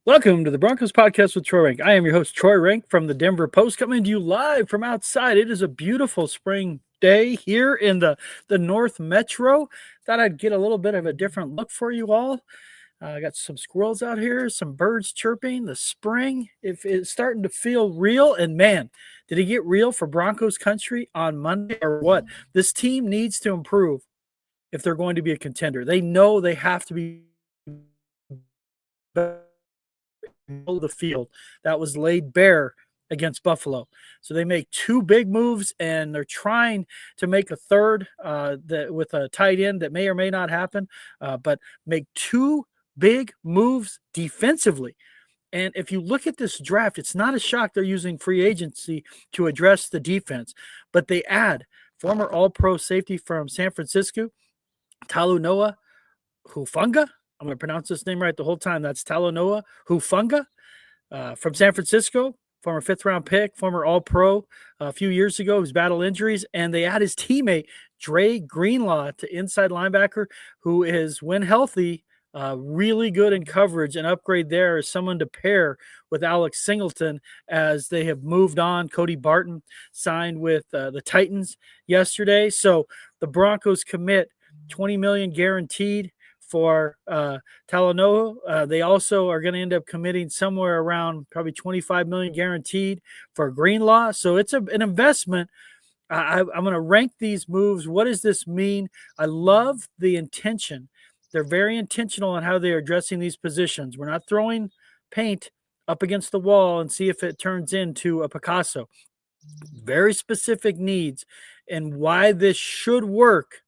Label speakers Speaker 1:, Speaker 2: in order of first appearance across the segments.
Speaker 1: Welcome to the Broncos podcast with Troy Renck. I am your host, Troy Renck from the Denver Post, coming to you live from outside. It is a beautiful spring day here in the North Metro. Thought I'd get a little bit of a different look for you all. I got some squirrels out here, some birds chirping. The spring, if it's starting to feel real, and man, did it get real for Broncos country on Monday or what? This team needs to improve if they're going to be a contender. They know they have to be better the field that was laid bare against Buffalo. So they make two big moves, and they're trying to make a third with a tight end that may or may not happen, but make two big moves defensively. And if you look at this draft, it's not a shock they're using free agency to address the defense, but they add former All-Pro safety from San Francisco, Talanoa Hufanga. I'm going to pronounce this name right the whole time. That's Talanoa Hufanga from San Francisco, former fifth-round pick, former All-Pro a few years ago who's battled injuries. And they add his teammate, Dre Greenlaw, to inside linebacker, who is, when healthy, really good in coverage. An upgrade there is someone to pair with Alex Singleton as they have moved on. Cody Barton signed with the Titans yesterday. So the Broncos commit $20 million guaranteed for Talanoa. They also are going to end up committing somewhere around probably $25 million guaranteed for Greenlaw. So it's an investment. I'm going to rank these moves. What does this mean? I love the intention. They're very intentional on how they're addressing these positions. We're not throwing paint up against the wall and see if it turns into a Picasso. Very specific needs and why this should work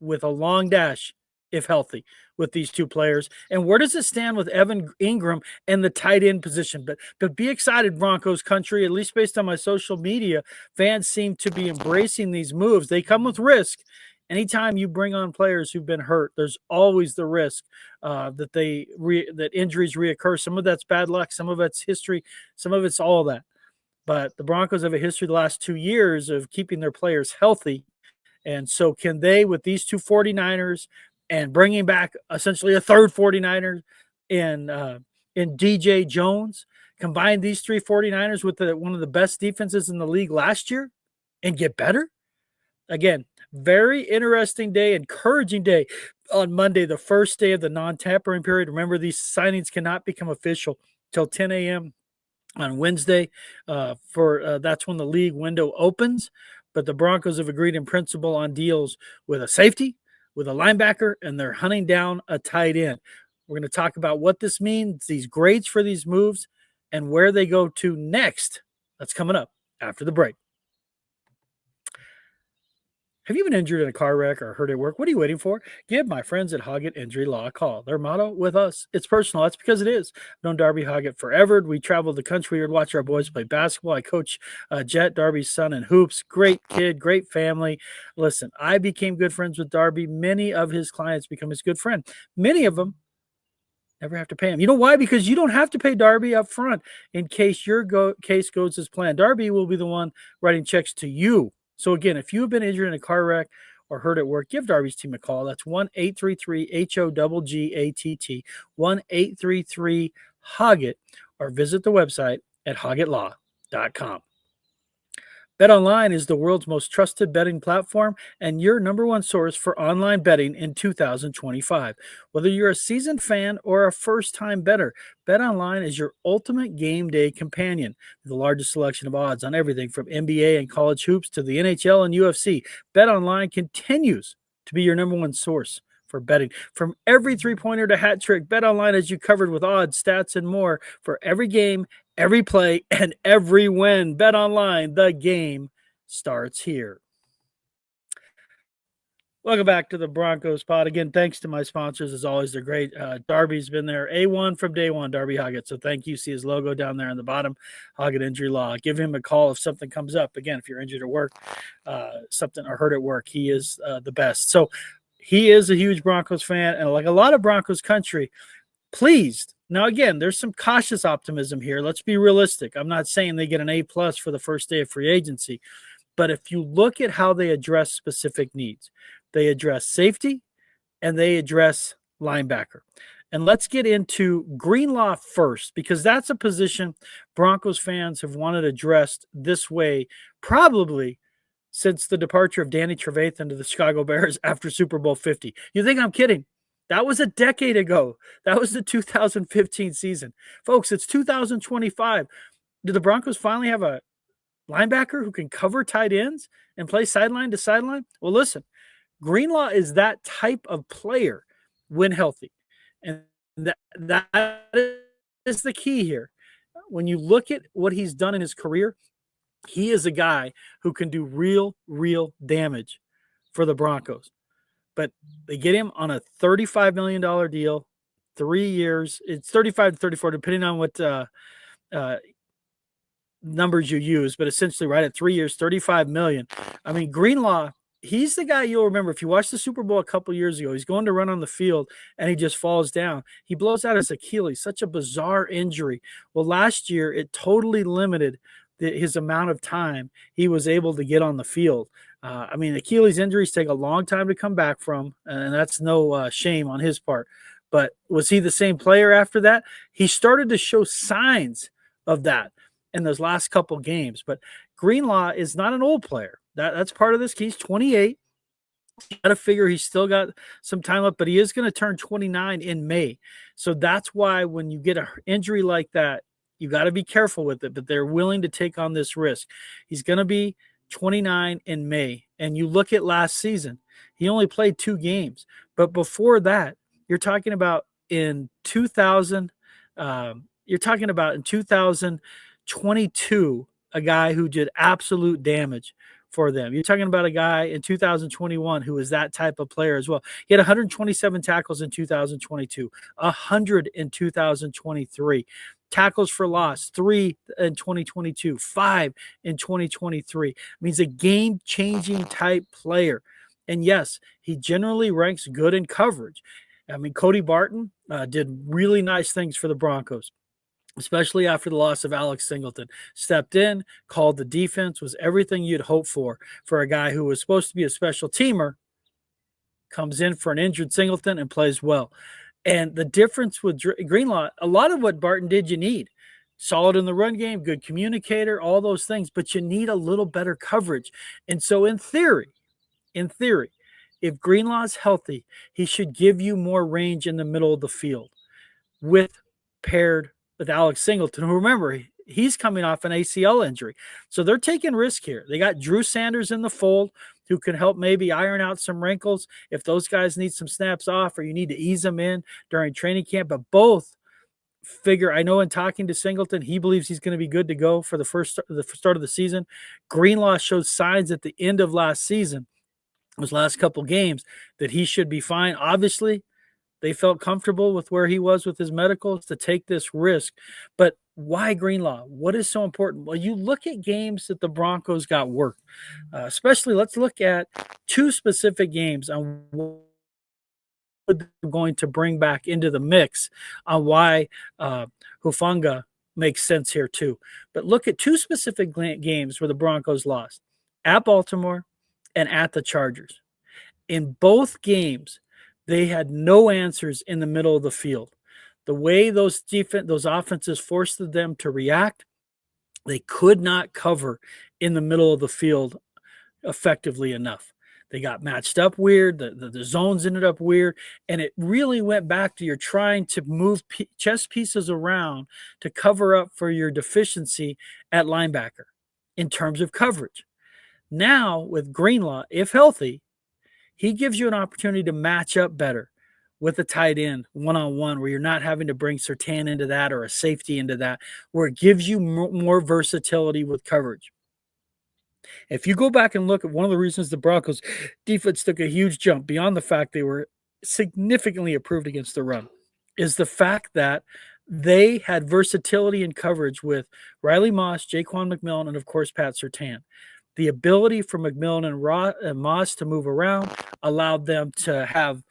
Speaker 1: with a long dash if healthy with these two players. And where does it stand with Evan Ingram and the tight end position? But be excited, Broncos country, at least based on my social media. Fans seem to be embracing these moves. They come with risk. Anytime you bring on players who've been hurt, there's always the risk that injuries reoccur. Some of that's bad luck, some of it's history, some of it's all that. But the Broncos have a history the last 2 years of keeping their players healthy. And so can they, with these two 49ers and bringing back essentially a third 49er in DJ Jones, combine these three 49ers with one of the best defenses in the league last year and get better? Again, very interesting day, encouraging day on Monday, the first day of the non-tampering period. Remember, these signings cannot become official till 10 a.m. on Wednesday. That's when the league window opens. But the Broncos have agreed in principle on deals with a safety, with a linebacker, and they're hunting down a tight end. We're going to talk about what this means, these grades for these moves, and where they go to next. That's coming up after the break. Have you been injured in a car wreck or hurt at work? What are you waiting for? Give my friends at Hoggett Injury Law a call. Their motto with us, it's personal. That's because it is. I've known Darby Hoggett forever. We traveled the country to watch our boys play basketball. I coach Jet, Darby's son, in hoops. Great kid, great family. Listen, I became good friends with Darby. Many of his clients become his good friend. Many of them never have to pay him. You know why? Because you don't have to pay Darby up front in case your case goes as planned. Darby will be the one writing checks to you. So again, if you have been injured in a car wreck or hurt at work, give Darby's team a call. That's 1-833-HOGGATT, 1-833-HOGGET, or visit the website at hoggetlaw.com. BetOnline is the world's most trusted betting platform and your number one source for online betting in 2025. Whether you're a seasoned fan or a first-time bettor, BetOnline is your ultimate game day companion. The largest selection of odds on everything from NBA and college hoops to the NHL and UFC, BetOnline continues to be your number one source for betting. From every three-pointer to hat trick, BetOnline has you covered with odds, stats, and more for every game, every play, and every win. BetOnline, the game starts here. Welcome back to the Broncos pod. Again, thanks to my sponsors. As always, they're great. Darby's been there A1 from day one, Darby Hoggett. So thank you. See his logo down there on the bottom, Hoggett Injury Law. Give him a call if something comes up. Again, if you're injured at work, something or hurt at work, he is the best. So he is a huge Broncos fan, and like a lot of Broncos country, pleased. Now, again, there's some cautious optimism here. Let's be realistic. I'm not saying they get an A+ for the first day of free agency, but if you look at how they address specific needs, they address safety and they address linebacker. And let's get into Greenlaw first, because that's a position Broncos fans have wanted addressed this way probably since the departure of Danny Trevathan to the Chicago Bears after Super Bowl 50. You think I'm kidding? That was a decade ago. That was the 2015 season. Folks, it's 2025. Do the Broncos finally have a linebacker who can cover tight ends and play sideline to sideline? Well, listen, Greenlaw is that type of player when healthy. And that is the key here. When you look at what he's done in his career, he is a guy who can do real damage for the Broncos. But they get him on a $35 million deal, 3 years. It's 35 to 34, depending on what numbers you use, but essentially right at 3 years, 35 million. I mean, Greenlaw, he's the guy you'll remember. If you watched the Super Bowl a couple years ago, he's going to run on the field and he just falls down. He blows out his Achilles, such a bizarre injury. Well, last year it totally limited his amount of time he was able to get on the field. I mean, Achilles injuries take a long time to come back from, and that's no shame on his part. But was he the same player after that? He started to show signs of that in those last couple games. But Greenlaw is not an old player. That's part of this. He's 28. You got to figure he's still got some time left, but he is going to turn 29 in May. So that's why when you get an injury like that, you got to be careful with it, but they're willing to take on this risk. He's going to be 29 in May. And you look at last season, he only played 2 games. But before that, you're talking about in 2022, a guy who did absolute damage for them. You're talking about a guy in 2021 who is that type of player as well. He had 127 tackles in 2022, 100 in 2023. Tackles for loss, 3 in 2022, 5 in 2023. I mean, he's a game-changing type player. And yes, he generally ranks good in coverage. I mean, Cody Barton did really nice things for the Broncos, especially after the loss of Alex Singleton. Stepped in, called the defense, was everything you'd hope for a guy who was supposed to be a special teamer, comes in for an injured Singleton and plays well. And the difference with Greenlaw, a lot of what Barton did, you need. Solid in the run game, good communicator, all those things, but you need a little better coverage. And so in theory, if Greenlaw's healthy, he should give you more range in the middle of the field paired with Alex Singleton, who, remember, he's coming off an ACL injury. So they're taking risk here. They got Drew Sanders in the fold who can help maybe iron out some wrinkles if those guys need some snaps off or you need to ease them in during training camp. But both figure, I know in talking to Singleton, he believes he's going to be good to go for the start of the season. Greenlaw showed signs at the end of last season, those last couple games, that he should be fine. Obviously, they felt comfortable with where he was with his medicals to take this risk. But why Greenlaw? What is so important? Well, you look at games that the Broncos got worked, especially let's look at 2 specific games on what they're going to bring back into the mix on why Hufanga makes sense here too. But look at 2 specific games where the Broncos lost, at Baltimore and at the Chargers. In both games, they had no answers in the middle of the field. The way those offenses forced them to react, they could not cover in the middle of the field effectively enough. They got matched up weird. The zones ended up weird. And it really went back to you're trying to move chess pieces around to cover up for your deficiency at linebacker in terms of coverage. Now, with Greenlaw, if healthy, he gives you an opportunity to match up better with a tight end one-on-one, where you're not having to bring Surtain into that or a safety into that, where it gives you more versatility with coverage. If you go back and look at one of the reasons the Broncos defense took a huge jump beyond the fact they were significantly improved against the run, is the fact that they had versatility in coverage with Riley Moss, Jaquan McMillan, and of course, Pat Surtain. The ability for McMillan and Moss to move around allowed them to have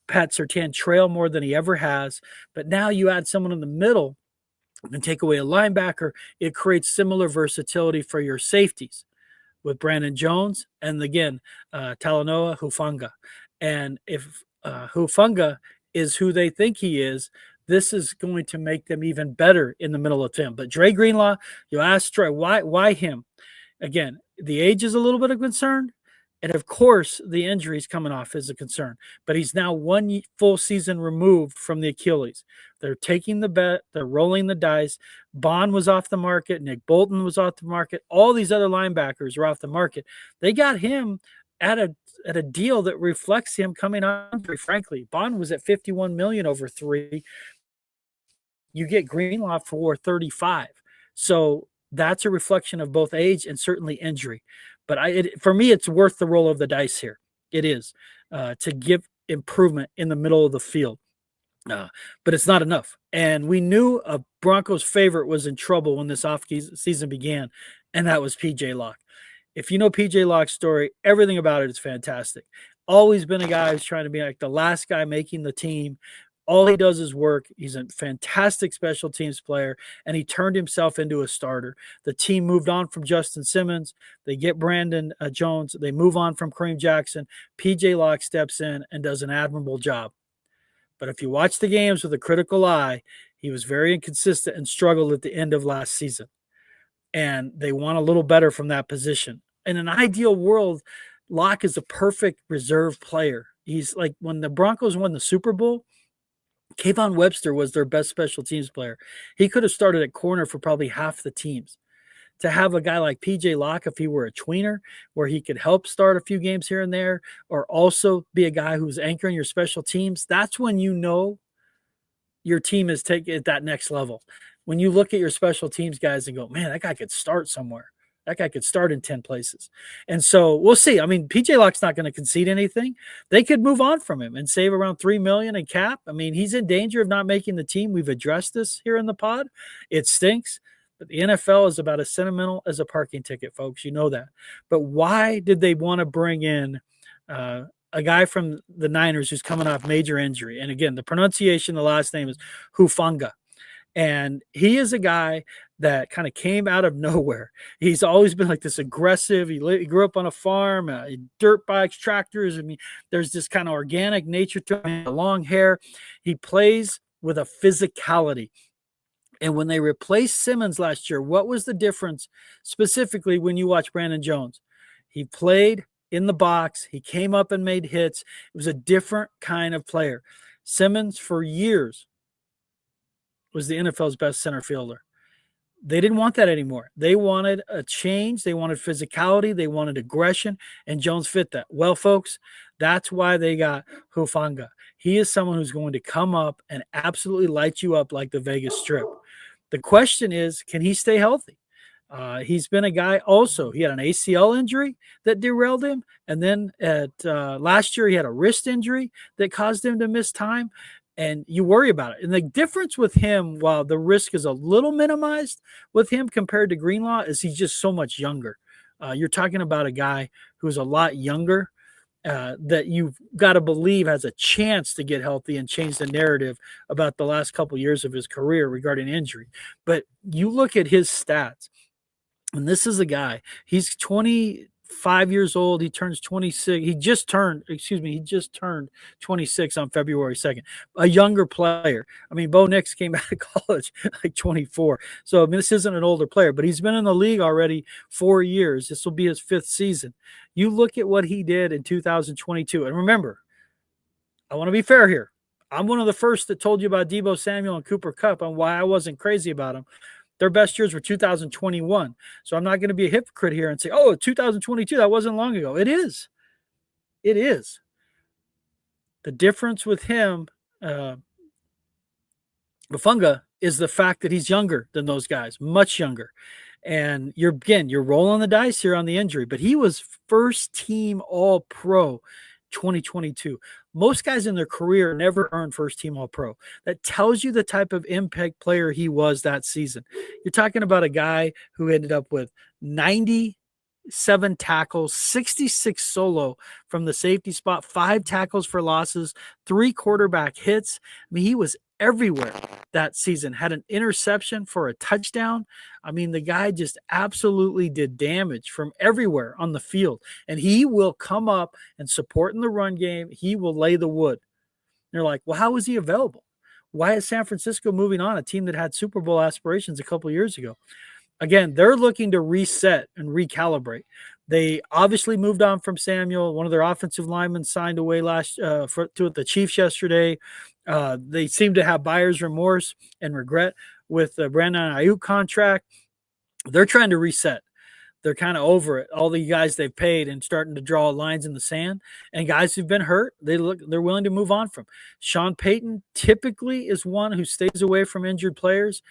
Speaker 1: Pat Surtain trail more than he ever has. But now you add someone in the middle and take away a linebacker, it creates similar versatility for your safeties with Brandon Jones and, again, Talanoa Hufanga. And if Hufanga is who they think he is, this is going to make them even better in the middle of him. But Dre Greenlaw, you asked Dre, why him? Again, the age is a little bit of concern. And of course, the injuries coming off is a concern. But he's now one full season removed from the Achilles. They're taking the bet. They're rolling the dice. Bond was off the market. Nick Bolton was off the market. All these other linebackers are off the market. They got him at a deal that reflects him coming on. Frankly, Bond was at 51 million over 3. You get Greenlaw for 35. So that's a reflection of both age and certainly injury. But for me, it's worth the roll of the dice here. It is to give improvement in the middle of the field. But it's not enough. And we knew a Broncos favorite was in trouble when this off-season began, and that was P.J. Locke. If you know P.J. Locke's story, everything about it is fantastic. Always been a guy who's trying to be like the last guy making the team. All he does is work. He's a fantastic special teams player, and he turned himself into a starter. The team moved on from Justin Simmons. They get Brandon Jones. They move on from Kareem Jackson. P.J. Locke steps in and does an admirable job. But if you watch the games with a critical eye, he was very inconsistent and struggled at the end of last season. And they want a little better from that position. In an ideal world, Locke is a perfect reserve player. He's like when the Broncos won the Super Bowl, Kayvon Webster was their best special teams player. He could have started at corner for probably half the teams. To have a guy like P.J. Locke, if he were a tweener, where he could help start a few games here and there, or also be a guy who's anchoring your special teams, that's when you know your team is taking it that next level. When you look at your special teams guys and go, man, that guy could start somewhere. That guy could start in 10 places. And so we'll see. I mean, P.J. Locke's not going to concede anything. They could move on from him and save around $3 million in cap. I mean, he's in danger of not making the team. We've addressed this here in the pod. It stinks. But the NFL is about as sentimental as a parking ticket, folks. You know that. But why did they want to bring in a guy from the Niners who's coming off major injury? And again, the pronunciation, the last name is Hufanga. And he is a guy that kind of came out of nowhere. He's always been like this aggressive. He grew up on a farm, dirt bikes, tractors. I mean, there's this kind of organic nature to him, long hair. He plays with a physicality. And when they replaced Simmons last year, what was the difference specifically when you watch Brandon Jones? He played in the box. He came up and made hits. It was a different kind of player. Simmons, for years, was the NFL's best center fielder. They didn't want that anymore. They wanted a change. They wanted physicality. They wanted aggression, and Jones fit that. Well, folks, that's why they got Hufanga. He is someone who's going to come up and absolutely light you up like the Vegas Strip. The question is, can he stay healthy? He's been a guy also. He had an ACL injury that derailed him. And then last year, he had a wrist injury that caused him to miss time. And you worry about it. And the difference with him, while the risk is a little minimized with him compared to Greenlaw, is he's just so much younger. You're talking about a guy who's a lot younger that you've got to believe has a chance to get healthy and change the narrative about the last couple of years of his career regarding injury. But you look at his stats, and this is a guy, he's 25 years old. He turns 26. He just turned 26 on February 2nd. A younger player. I mean, Bo Nix came out of college like 24. So, I mean, this isn't an older player, but he's been in the league already 4 years. This will be his 5th season. You look at what he did in 2022. And remember, I want to be fair here. I'm one of the first that told you about Deebo Samuel and Cooper Kupp and why I wasn't crazy about him. Their best years were 2021. So I'm not going to be a hypocrite here and say, oh, 2022, that wasn't long ago. It is. It is. The difference with him, Hufanga, is the fact that he's younger than those guys, much younger. And you're rolling the dice here on the injury, but he was first team All-Pro 2022. Most guys in their career never earned first team All-Pro. That tells you the type of impact player he was that season. You're talking about a guy who ended up with 97 tackles, 66 solo from the safety spot, 5 tackles for losses, 3 quarterback hits. I mean, he was everywhere that season, had an interception for a touchdown. I mean, the guy just absolutely did damage from everywhere on the field, and he will come up and support in the run game. He will lay the wood. they're like, well, how is he available? Why is San Francisco moving on, a team that had Super Bowl aspirations a couple years ago? Again, they're looking to reset and recalibrate. They obviously moved on from Samuel. One of their offensive linemen signed away to the Chiefs yesterday. They seem to have buyer's remorse and regret with the Brandon Ayuk contract. They're trying to reset. They're kind of over it. All the guys they've paid and starting to draw lines in the sand. And guys who've been hurt, they're willing to move on from. Sean Payton typically is one who stays away from injured players.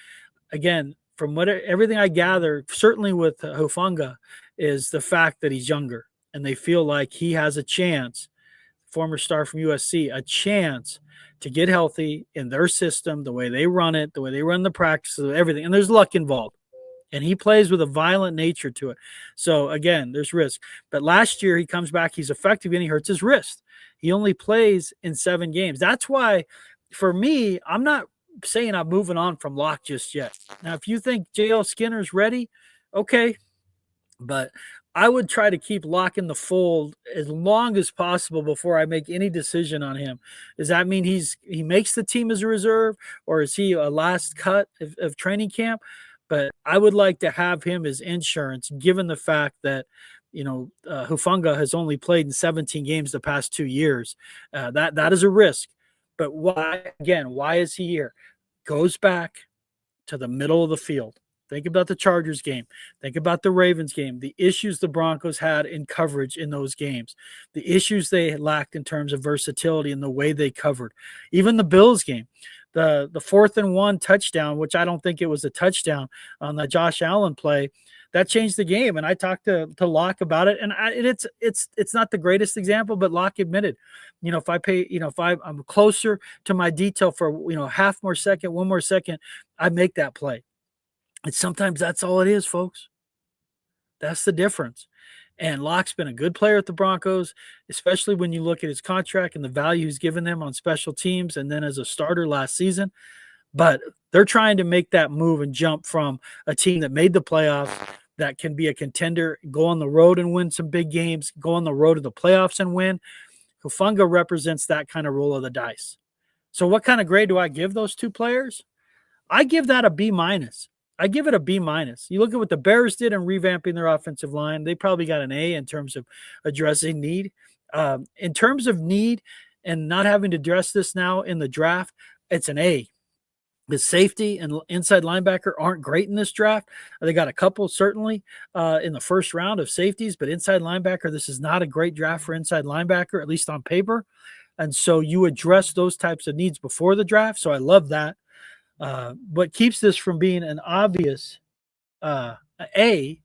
Speaker 1: Again, from everything I gather, certainly with Hufanga, is the fact that he's younger and they feel like he has a chance, former star from USC, a chance to get healthy in their system, the way they run it, the way they run the practices, everything. And there's luck involved. And he plays with a violent nature to it. So, again, there's risk. But last year he comes back, he's effective, and he hurts his wrist. He only plays in 7 games. That's why, for me, I'm not saying I'm moving on from Locke just yet. Now, if you think J.L. Skinner's ready, okay. But I would try to keep Locke in the fold as long as possible before I make any decision on him. Does that mean he makes the team as a reserve, or is he a last cut of training camp? But I would like to have him as insurance, given the fact that, Hufanga has only played in 17 games the past 2 years. That is a risk. But why is he here? Goes back to the middle of the field. Think about the Chargers game. Think about the Ravens game, the issues the Broncos had in coverage in those games, the issues they lacked in terms of versatility in the way they covered. Even the Bills game, the 4th and 1 touchdown, which I don't think it was a touchdown on the Josh Allen play, that changed the game. And I talked to Locke about it, and it's not the greatest example, but Locke admitted, if I'm closer to my detail for half more second, 1 more second, I make that play. And sometimes that's all it is, folks. That's the difference. And Locke's been a good player at the Broncos, especially when you look at his contract and the value he's given them on special teams and then as a starter last season. But they're trying to make that move and jump from a team that made the playoffs, that can be a contender, go on the road and win some big games, go on the road to the playoffs and win. Hufanga represents that kind of roll of the dice. So what kind of grade do I give those two players? I give that a B minus. I give it a B minus. You look at what the Bears did in revamping their offensive line. They probably got an A in terms of addressing need. In terms of need and not having to address this now in the draft, it's an A. The safety and inside linebacker aren't great in this draft. They got a couple certainly in the first round of safeties, but inside linebacker, this is not a great draft for inside linebacker, at least on paper. And so you address those types of needs before the draft. So I love that. What keeps this from being an obvious A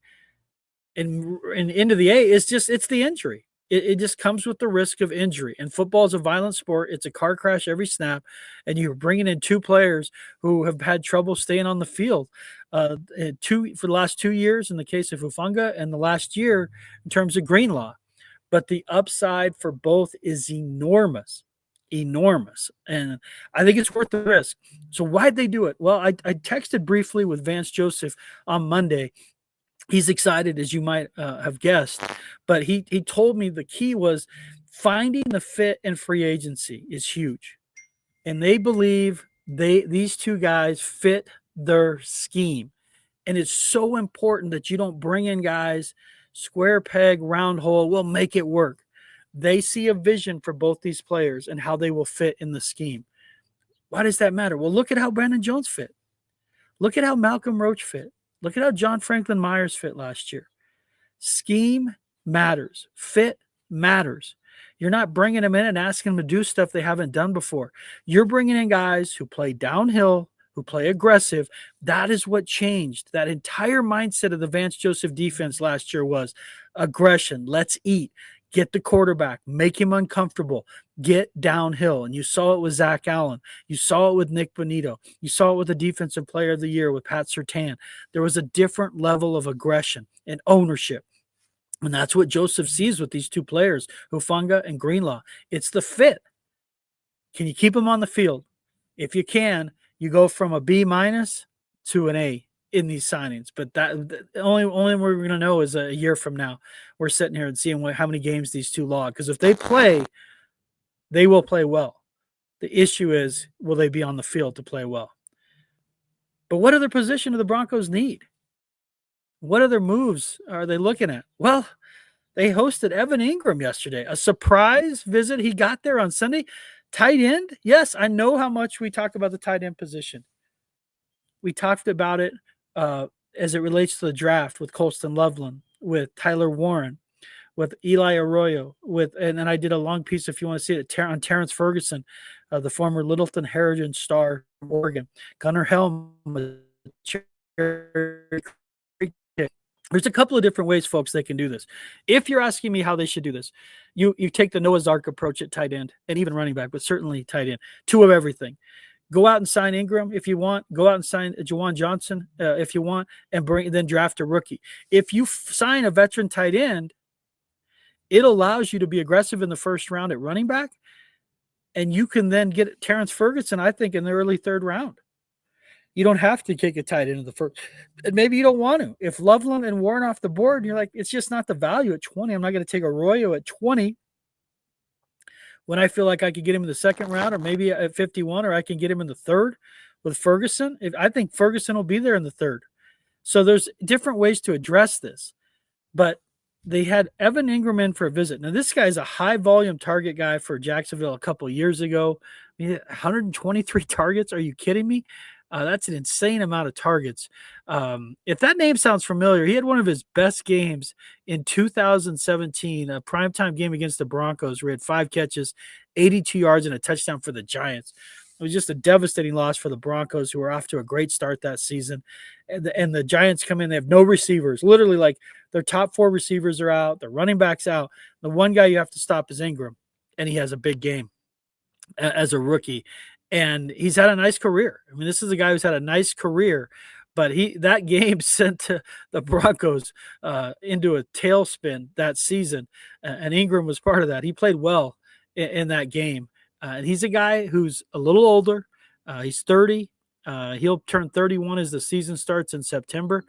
Speaker 1: and into the A is it's the injury. It just comes with the risk of injury. And football is a violent sport. It's a car crash every snap. And you're bringing in 2 players who have had trouble staying on the field for the last 2 years in the case of Hufanga, and the last year in terms of Greenlaw. But the upside for both is enormous. And I think it's worth the risk. So why'd they do it? Well, I texted briefly with Vance Joseph on Monday. He's excited, as you might have guessed, but he told me the key was finding the fit in free agency is huge. And they believe these 2 guys fit their scheme. And it's so important that you don't bring in guys square peg, round hole, we'll make it work. They see a vision for both these players and how they will fit in the scheme. Why does that matter? Well, look at how Brandon Jones fit. Look at how Malcolm Roach fit. Look at how John Franklin Myers fit last year. Scheme matters. Fit matters. You're not bringing them in and asking them to do stuff they haven't done before. You're bringing in guys who play downhill, who play aggressive. That is what changed. That entire mindset of the Vance Joseph defense last year was aggression. Let's eat. Get the quarterback, make him uncomfortable, get downhill. And you saw it with Zach Allen. You saw it with Nick Bonito. You saw it with the defensive player of the year with Pat Surtain. There was a different level of aggression and ownership. And that's what Joseph sees with these 2 players, Hufanga and Greenlaw. It's the fit. Can you keep them on the field? If you can, you go from a B minus to an A in these signings. But that only we're going to know is a year from now. We're sitting here and seeing how many games these 2 log. Because if they play, they will play well. The issue is, will they be on the field to play well? But what other position do the Broncos need? What other moves are they looking at? Well, they hosted Evan Ingram yesterday, a surprise visit. He got there on Sunday. Tight end? Yes, I know how much we talk about the tight end position. We talked about it as it relates to the draft with Colston Loveland, with Tyler Warren, with Eli Arroyo, and then I did a long piece, if you want to see it, on Terrence Ferguson, the former Littleton Heritage star from Oregon. Gunnar Helm. There's a couple of different ways, folks, they can do this. If you're asking me how they should do this, you take the Noah's Ark approach at tight end and even running back, but certainly tight end, two of everything. Go out and sign Ingram if you want. Go out and sign Juwan Johnson if you want, and then draft a rookie. If you sign a veteran tight end, it allows you to be aggressive in the first round at running back, and you can then get Terrence Ferguson, I think, in the early third round. You don't have to kick a tight end in the first. And maybe you don't want to. If Loveland and Warren off the board, you're like, it's just not the value at 20. I'm not going to take Arroyo at 20 when I feel like I could get him in the second round, or maybe at 51, or I can get him in the third with Ferguson. I think Ferguson will be there in the third. So there's different ways to address this. But they had Evan Ingram in for a visit. Now, this guy's a high-volume target guy for Jacksonville a couple of years ago. I mean, 123 targets. Are you kidding me? That's an insane amount of targets. If that name sounds familiar, he had one of his best games in 2017, a primetime game against the Broncos, where he had 5 catches, 82 yards, and a touchdown for the Giants. It was just a devastating loss for the Broncos, who were off to a great start that season. And the Giants come in, they have no receivers. Literally, like, their top 4 receivers are out, their running back's out. The one guy you have to stop is Ingram, and he has a big game as a rookie. And he's had a nice career. I mean, this is a guy who's had a nice career, but that game sent the Broncos into a tailspin that season, and Ingram was part of that. He played well in that game, and he's a guy who's a little older. He's 30. He'll turn 31 as the season starts in September,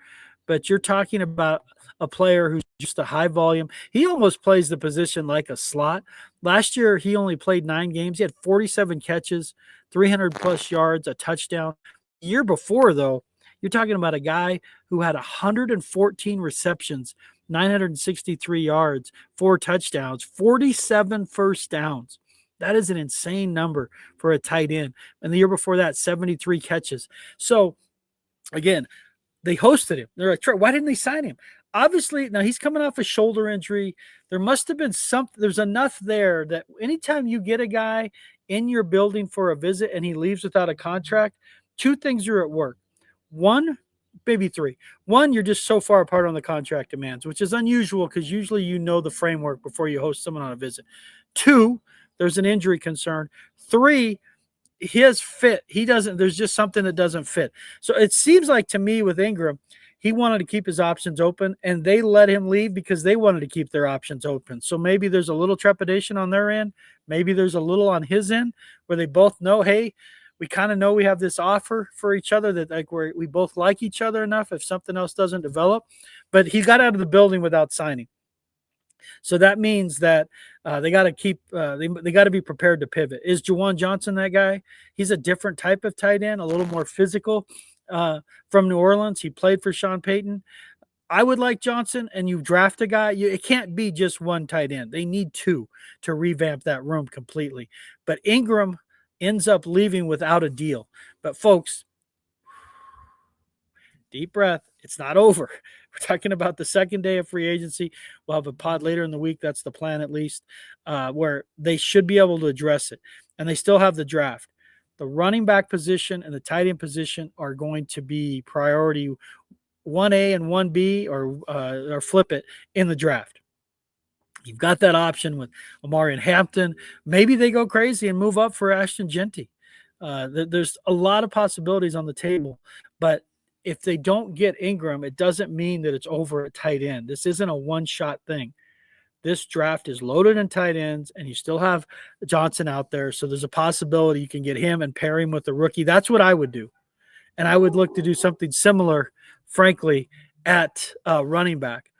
Speaker 1: but you're talking about a player who's just a high volume. He almost plays the position like a slot. Last year, he only played 9 games. He had 47 catches, 300-plus yards, a touchdown. The year before, though, you're talking about a guy who had 114 receptions, 963 yards, 4 touchdowns, 47 first downs. That is an insane number for a tight end. And the year before that, 73 catches. So, again, they hosted him. They're like, Troy, why didn't they sign him? Obviously, now he's coming off a shoulder injury. There must have been something. There's enough there that anytime you get a guy in your building for a visit and he leaves without a contract, 2 things are at work. 1, maybe 3. 1, you're just so far apart on the contract demands, which is unusual because usually you know the framework before you host someone on a visit. 2, there's an injury concern. 3, his fit, there's just something that doesn't fit. So it seems like to me with Ingram, he wanted to keep his options open, and they let him leave because they wanted to keep their options open. So maybe there's a little trepidation on their end. Maybe there's a little on his end where they both know, hey, we kind of know we have this offer for each other that like we both like each other enough if something else doesn't develop. But he got out of the building without signing. So that means that they got to keep they got to be prepared to pivot. Is Juwan Johnson that guy? He's a different type of tight end, a little more physical from New Orleans. He played for Sean Payton. I would like Johnson, and you draft a guy. It can't be just one tight end. They need 2 to revamp that room completely. But Ingram ends up leaving without a deal. But folks, deep breath. It's not over. We're talking about the second day of free agency. We'll have a pod later in the week. That's the plan, at least, where they should be able to address it. And they still have the draft. The running back position and the tight end position are going to be priority 1A and 1B, or flip it in the draft. You've got that option with Omarion Hampton. Maybe they go crazy and move up for Ashton Genty. There's a lot of possibilities on the table, but if they don't get Ingram, it doesn't mean that it's over at tight end. This isn't a one-shot thing. This draft is loaded in tight ends, and you still have Johnson out there, so there's a possibility you can get him and pair him with a rookie. That's what I would do, and I would look to do something similar, frankly, at running back.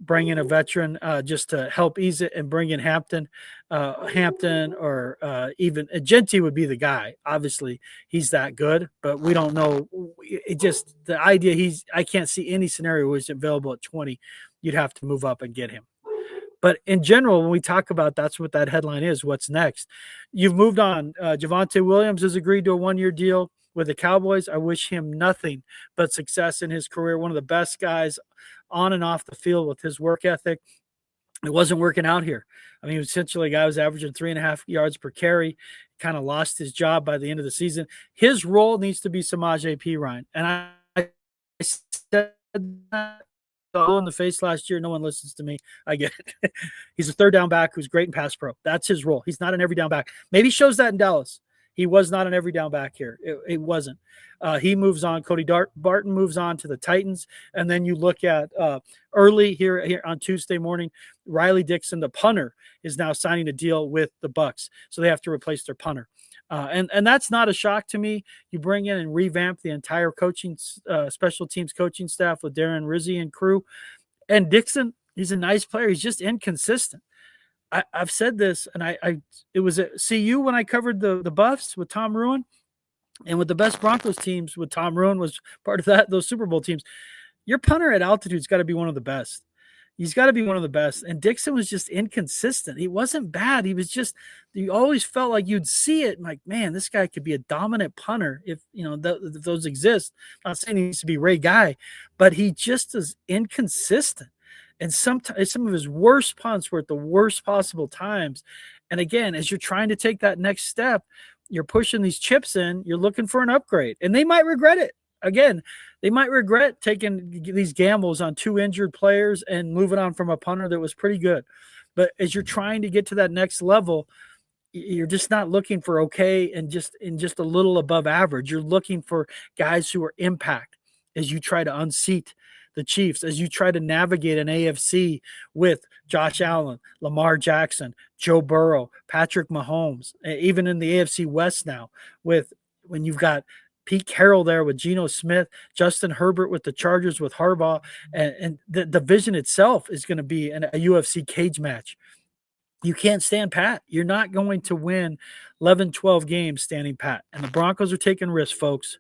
Speaker 1: bring in a veteran just to help ease it, and bring in Hampton, or even Agenti would be the guy. Obviously, he's that good, but we don't know. It just the idea I can't see any scenario where he's available at 20. You'd have to move up and get him. But in general, when we talk about that's what that headline is, what's next? You've moved on. Javonte Williams has agreed to a 1-year deal with the Cowboys. I wish him nothing but success in his career. One of the best guys on and off the field with his work ethic. It wasn't working out here. I mean, essentially, a guy was averaging 3.5 yards per carry, kind of lost his job by the end of the season. His role needs to be Samaje Perine. And I said that in the face last year. No one listens to me. I get it. He's a third down back who's great in pass pro. That's his role. He's not an every down back. Maybe shows that in Dallas. He was not an every down back here. It wasn't. He moves on. Cody Barton moves on to the Titans. And then you look at early here on Tuesday morning, Riley Dixon, the punter, is now signing a deal with the Bucs. So they have to replace their punter. And that's not a shock to me. You bring in and revamp the entire coaching, special teams coaching staff with Darren Rizzi and crew. And Dixon, he's a nice player. He's just inconsistent. I've said this, and it was at CU when I covered the Buffs with Tom Ruin, and with the best Broncos teams with Tom Ruin was part of those Super Bowl teams. Your punter at altitude's got to be one of the best. He's got to be one of the best. And Dixon was just inconsistent. He wasn't bad. He was just, you always felt like you'd see it. Like, man, this guy could be a dominant punter if, if those exist. I'm not saying he needs to be Ray Guy, but he just is inconsistent. And sometimes some of his worst punts were at the worst possible times. And again, as you're trying to take that next step, you're pushing these chips in, you're looking for an upgrade. And they might regret it. Again, they might regret taking these gambles on 2 injured players and moving on from a punter that was pretty good. But as you're trying to get to that next level, you're just not looking for okay and just a little above average. You're looking for guys who are impact as you try to unseat the Chiefs, as you try to navigate an AFC with Josh Allen, Lamar Jackson, Joe Burrow, Patrick Mahomes, even in the AFC West now, when you've got Pete Carroll there with Geno Smith, Justin Herbert with the Chargers with Harbaugh, and the division itself is going to be a UFC cage match. You can't stand pat. You're not going to win 11, 12 games standing pat. And the Broncos are taking risks, folks.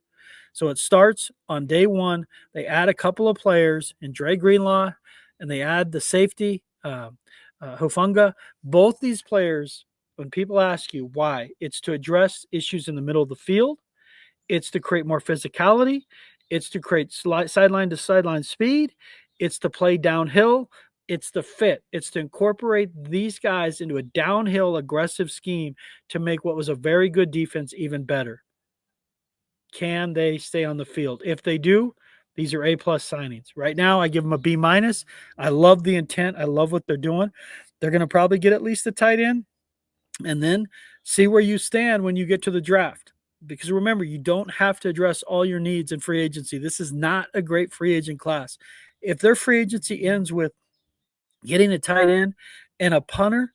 Speaker 1: So it starts on day one. They add a couple of players in Dre Greenlaw, and they add the safety, Hufanga. Both these players, when people ask you why, it's to address issues in the middle of the field. It's to create more physicality. It's to create sideline to sideline speed. It's to play downhill. It's the fit. It's to incorporate these guys into a downhill aggressive scheme to make what was a very good defense even better. Can they stay on the field? If they do, these are A+ signings. Right now, I give them a B-. I love the intent. I love what they're doing. They're going to probably get at least a tight end, and then see where you stand when you get to the draft. Because remember, you don't have to address all your needs in free agency. This is not a great free agent class. If their free agency ends with getting a tight end and a punter,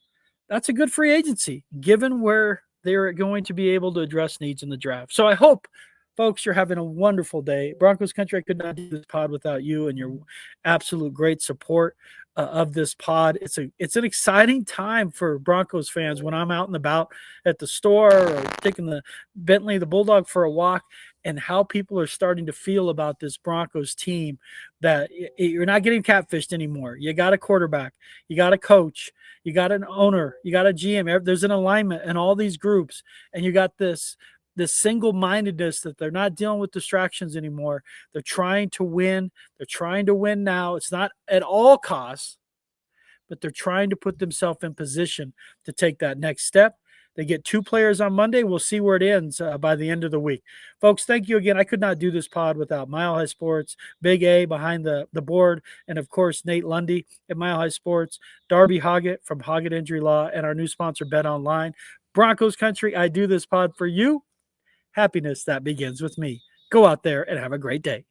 Speaker 1: that's a good free agency, given where they're going to be able to address needs in the draft. So I hope, folks, you're having a wonderful day. Broncos country, I could not do this pod without you and your absolute great support of this pod. It's an exciting time for Broncos fans when I'm out and about at the store or taking the Bentley, the Bulldog, for a walk, and how people are starting to feel about this Broncos team, that you're not getting catfished anymore. You got a quarterback, you got a coach, you got an owner, you got a GM. There's an alignment in all these groups, and you got this single-mindedness that they're not dealing with distractions anymore. They're trying to win. They're trying to win now. It's not at all costs, but they're trying to put themselves in position to take that next step. They get 2 players on Monday. We'll see where it ends by the end of the week. Folks, thank you again. I could not do this pod without Mile High Sports, Big A behind the board, and, of course, Nate Lundy at Mile High Sports, Darby Hoggett from Hoggett Injury Law, and our new sponsor, Bet Online. Broncos country, I do this pod for you. Happiness that begins with me. Go out there and have a great day.